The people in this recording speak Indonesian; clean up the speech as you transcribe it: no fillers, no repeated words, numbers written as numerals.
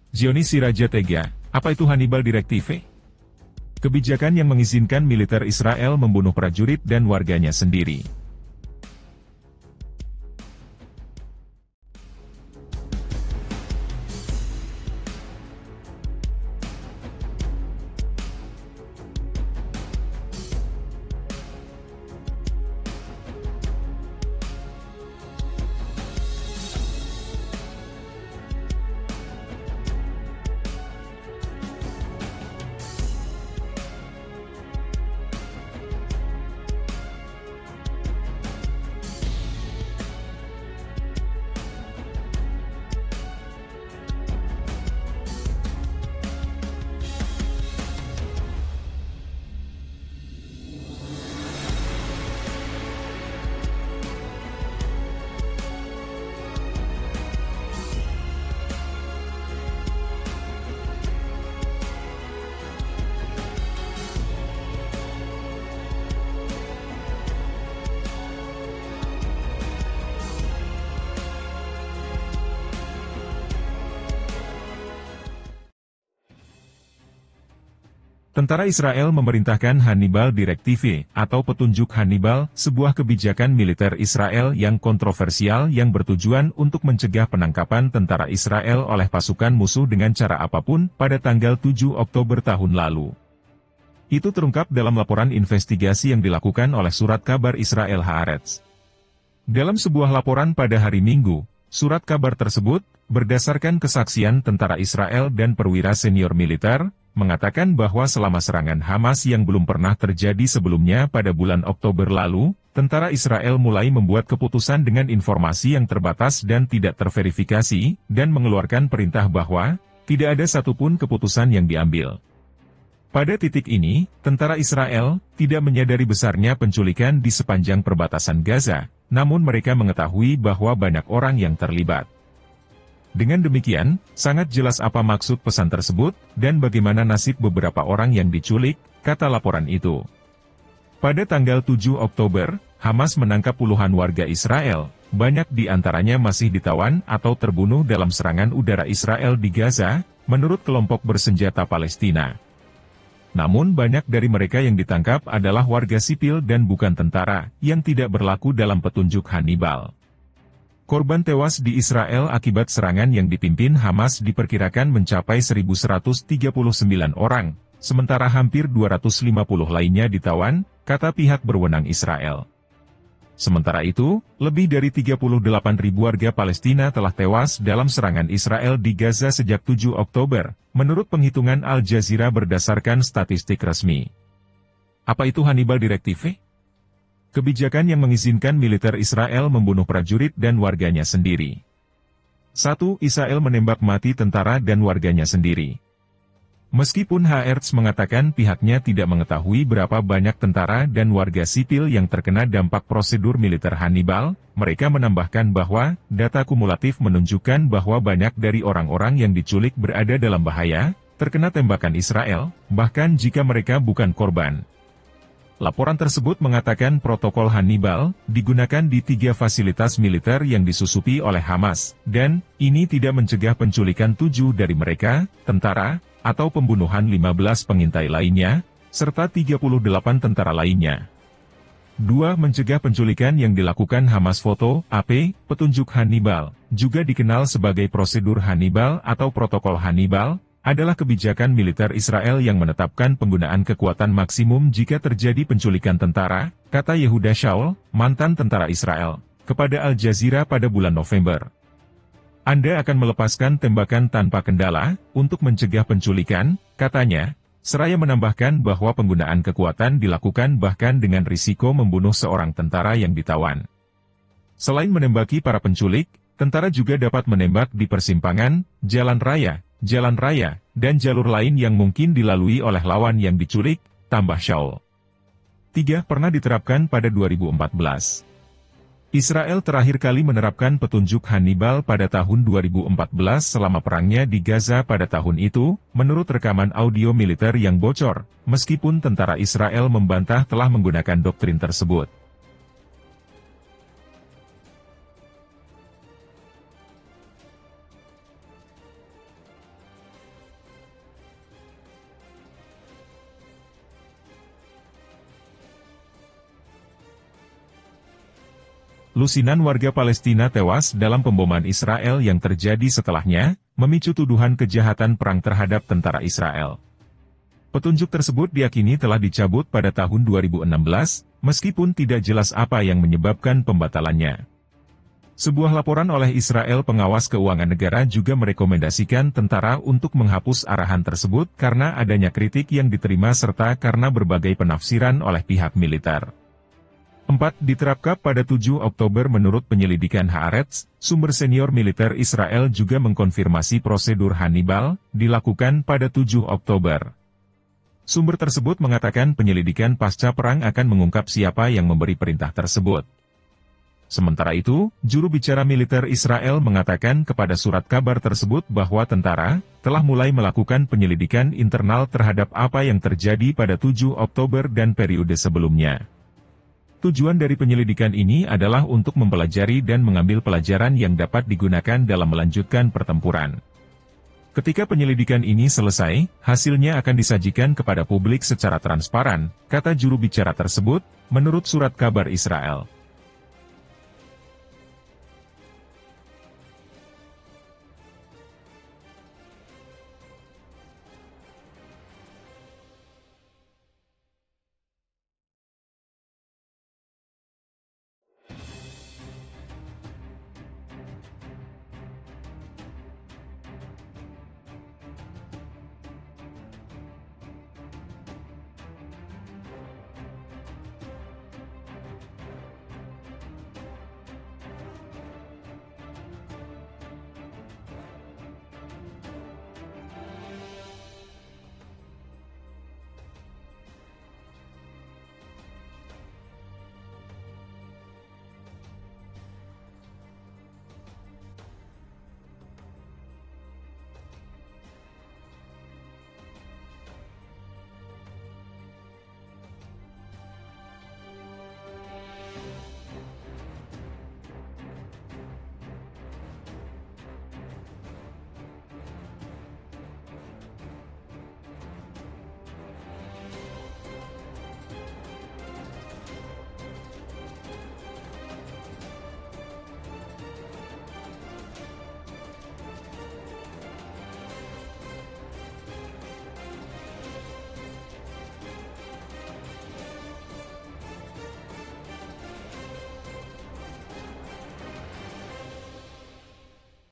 Zionis si Raja Tega, apa itu Hannibal Directive? Kebijakan yang mengizinkan militer Israel membunuh prajurit dan warganya sendiri. Tentara Israel memerintahkan Hannibal Directive, atau petunjuk Hannibal, sebuah kebijakan militer Israel yang kontroversial yang bertujuan untuk mencegah penangkapan tentara Israel oleh pasukan musuh dengan cara apapun, pada tanggal 7 Oktober tahun lalu. Itu terungkap dalam laporan investigasi yang dilakukan oleh surat kabar Israel Haaretz. Dalam sebuah laporan pada hari Minggu, surat kabar tersebut, berdasarkan kesaksian tentara Israel dan perwira senior militer, mengatakan bahwa selama serangan Hamas yang belum pernah terjadi sebelumnya pada bulan Oktober lalu, tentara Israel mulai membuat keputusan dengan informasi yang terbatas dan tidak terverifikasi, dan mengeluarkan perintah bahwa, tidak ada satupun keputusan yang diambil. Pada titik ini, tentara Israel tidak menyadari besarnya penculikan di sepanjang perbatasan Gaza, namun mereka mengetahui bahwa banyak orang yang terlibat. Dengan demikian, sangat jelas apa maksud pesan tersebut, dan bagaimana nasib beberapa orang yang diculik, kata laporan itu. Pada tanggal 7 Oktober, Hamas menangkap puluhan warga Israel, banyak di antaranya masih ditawan atau terbunuh dalam serangan udara Israel di Gaza, menurut kelompok bersenjata Palestina. Namun banyak dari mereka yang ditangkap adalah warga sipil dan bukan tentara, yang tidak berlaku dalam petunjuk Hannibal. Korban tewas di Israel akibat serangan yang dipimpin Hamas diperkirakan mencapai 1.139 orang, sementara hampir 250 lainnya ditawan, kata pihak berwenang Israel. Sementara itu, lebih dari 38.000 warga Palestina telah tewas dalam serangan Israel di Gaza sejak 7 Oktober, menurut penghitungan Al Jazeera berdasarkan statistik resmi. Apa itu Hannibal Directive? Kebijakan yang mengizinkan militer Israel membunuh prajurit dan warganya sendiri. 1. Israel menembak mati tentara dan warganya sendiri. Meskipun Haaretz mengatakan pihaknya tidak mengetahui berapa banyak tentara dan warga sipil yang terkena dampak prosedur militer Hannibal, mereka menambahkan bahwa data kumulatif menunjukkan bahwa banyak dari orang-orang yang diculik berada dalam bahaya, terkena tembakan Israel, bahkan jika mereka bukan korban. Laporan tersebut mengatakan protokol Hannibal digunakan di 3 fasilitas militer yang disusupi oleh Hamas, dan ini tidak mencegah penculikan 7 dari mereka, tentara, atau pembunuhan 15 pengintai lainnya, serta 38 tentara lainnya. 2. Mencegah penculikan yang dilakukan Hamas. Foto, AP, petunjuk Hannibal, juga dikenal sebagai prosedur Hannibal atau protokol Hannibal, adalah kebijakan militer Israel yang menetapkan penggunaan kekuatan maksimum jika terjadi penculikan tentara, kata Yehuda Shaul, mantan tentara Israel, kepada Al Jazeera pada bulan November. Anda akan melepaskan tembakan tanpa kendala, untuk mencegah penculikan, katanya, seraya menambahkan bahwa penggunaan kekuatan dilakukan bahkan dengan risiko membunuh seorang tentara yang ditawan. Selain menembaki para penculik, tentara juga dapat menembak di persimpangan, jalan raya, dan jalur lain yang mungkin dilalui oleh lawan yang diculik, tambah Shaul. 3. Pernah diterapkan pada 2014. Israel terakhir kali menerapkan petunjuk Hannibal pada tahun 2014 selama perangnya di Gaza pada tahun itu, menurut rekaman audio militer yang bocor, meskipun tentara Israel membantah telah menggunakan doktrin tersebut. lusinan warga Palestina tewas dalam pemboman Israel yang terjadi setelahnya, memicu tuduhan kejahatan perang terhadap tentara Israel. Petunjuk tersebut diyakini telah dicabut pada tahun 2016, meskipun tidak jelas apa yang menyebabkan pembatalannya. Sebuah laporan oleh Israel Pengawas Keuangan Negara juga merekomendasikan tentara untuk menghapus arahan tersebut karena adanya kritik yang diterima serta karena berbagai penafsiran oleh pihak militer. 4. Diterapkan pada 7 Oktober. Menurut penyelidikan Haaretz, sumber senior militer Israel juga mengkonfirmasi prosedur Hannibal dilakukan pada 7 Oktober. Sumber tersebut mengatakan penyelidikan pasca perang akan mengungkap siapa yang memberi perintah tersebut. Sementara itu, juru bicara militer Israel mengatakan kepada surat kabar tersebut bahwa tentara telah mulai melakukan penyelidikan internal terhadap apa yang terjadi pada 7 Oktober dan periode sebelumnya. Tujuan dari penyelidikan ini adalah untuk mempelajari dan mengambil pelajaran yang dapat digunakan dalam melanjutkan pertempuran. Ketika penyelidikan ini selesai, hasilnya akan disajikan kepada publik secara transparan, kata juru bicara tersebut, menurut surat kabar Israel.